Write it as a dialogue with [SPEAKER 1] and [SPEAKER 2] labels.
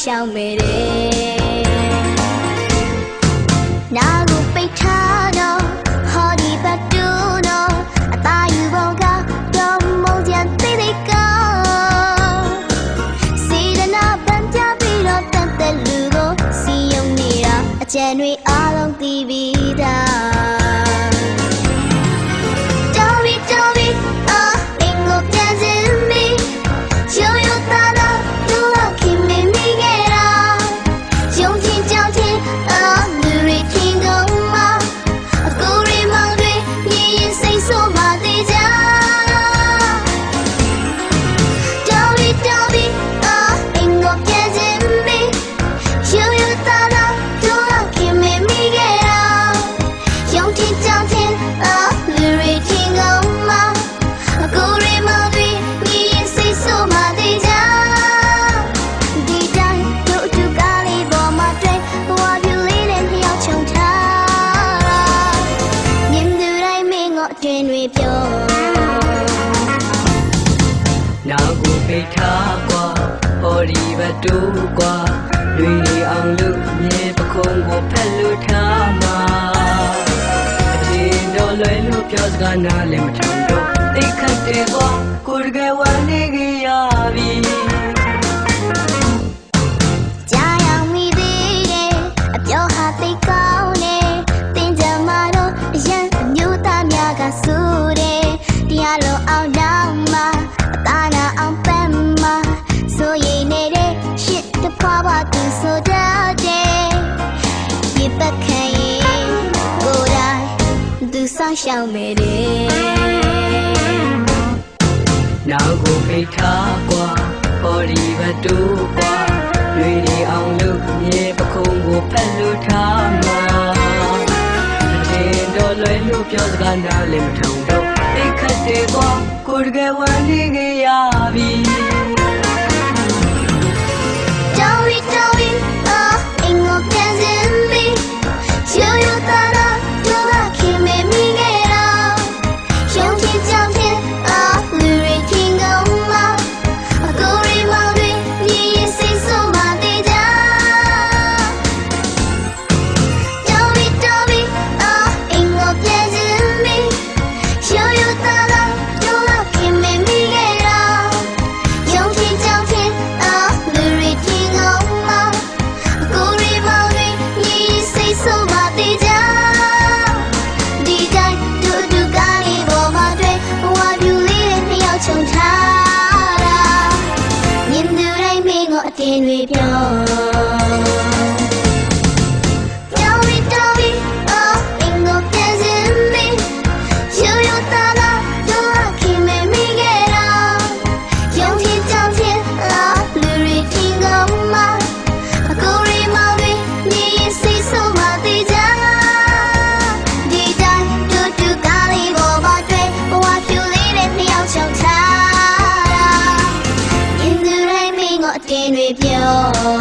[SPEAKER 1] ရှောင်မေတယ်နာကိုပိတ်ထားတော့ဟောဒီဘတ်တူတော့အသားယူပုံကတော့မုံကြံသိသိကောစီဒနာပန်းကြပြီးတော့တတ်တဲ့လူကိုစီယုံနေတာအကျဉ်တွေအားလုံးသိပြီးသားတော်ပြီတော်ပြီအင်္ဂိုပြန်စင်ပြီရိုးရိုးသားသားသူ့လောက်ခင်မင်းမိခဲ့တာယုံကြည်ကြောက်ခြင်းလူတွေထင်ကုန်မှာအကူရီမောင်တွေမြင်ရင်စိတ်ဆိုးမှသေးကြတော်ပြီတော်ပြီအင်္ဂိုပြန်စင်ပြီရိုးရိုးသားသားသူ့လောက်ခင်မင်းမိခဲ့တာယုံကြည်ကြောက်ခြင်းလူတွေထင်ကုန်မှာအကူရီမောင်တွေမြင်ရင်စိတ်ဆိုးမှသေးကြဒီတိုင်းတို့အတူကားလေးပေါ်မှာတွေ့ဘဝပြူလေးနဲ့လျှောက်ချုံထားမြင်သူတိုင်းမင်းငေါ့တွင်တွေပြော
[SPEAKER 2] နာကိုပိတ်ထားကွာဟောဒီဘတ်တူကွာလူတွေအောင်လူမြေပခုံးကိုဖက်လို့ထားမှာအချင်းတော်လွယ်လို့ပြောစကားနားလည်းမထုံတော့တိတ်ခတ်တယ်ကွာကိုတကယ်ဝမ်းနေကြရပြီ
[SPEAKER 1] ကြားရောက်မိသေးတယ်အပြောဟာသိကောင်းတယ်တင်ကြမှာတော့အရန်အမျိုးသားများကဆူတယ်တရားလုံးအောင်တောင်းမှာအသားနာအောင်ပန်းမှာဆိုရင်နေတဲ့ရှစ်တဖွားဖွားသူဆိုတတ်တယ်ဒီပတ်ခံရင်ကိုယ်တိုင်သူဆောင်ရှောင်မေတယ်
[SPEAKER 2] နာကိုပိတ်ထားကွာဟောဒီဘတ်တူကွာလူတွေအောင်လူမြေပခုံးကိုဖက်လို့ထားမှာအချင်းတော်လွယ်လို့ပြောစကားနားလည်းမထုံတော့တိတ်ခတ်တယ်ကွာကိုတကယ်ဝမ်းနေကြရပြီ
[SPEAKER 1] တော်ပြီတော်ပြီအင်္ဂိုပြန်စင်ပြီရိုးရိုးသားသားသူ့ကခင်မင်းမိခဲ့တာယုံကြည်ကြောက်ခြင်းလူတွေထင်ကုန်မှာအကူရီမောင်တွေမြည်ရင်စိတ်ဆိုးမှသေးကြတော်ပြီတော်ပြီအင်္ဂိုပြန်စင်ပြီရိုးရိုးသားသားသူ့ကခင်မင်းမိခဲ့တာယုံကြည်ကြောက်ခြင်းလူတွေထင်ကုန်မှာအကူရီမောင်တွေမြည်ရင်စိတ်ဆိုးမှသေးကြဒီတိုင်းတို့တူကားလေးပေါ်မှာတွေ့ဘဝပြူလေးနဲ့လျှောက်ချုံထားတာမြင်သူတိုင်းမင်းကိုအတင်းတွေပြောတော်ပြီတော်ပြီအင်္ဂိုပြန်စင်ပြီရိုးရိုးသားသားသူ့ကခင်မင်းမိခဲ့တာယုံကြည်ကြောက်ခြင်းလူတွေထင်ကုန်မှာအကူရီမောင်တွေမြည်ရင်စိတ်ဆိုးမှသေးကြဒီတိုင်းတို့တူကားလေးပေါ်မှာတွေ့ဘဝပြူလေးနဲ့လျှောက်ချုံထားတာမြင်သူတိုင်းမင်းကိုအတင်းတွေပြော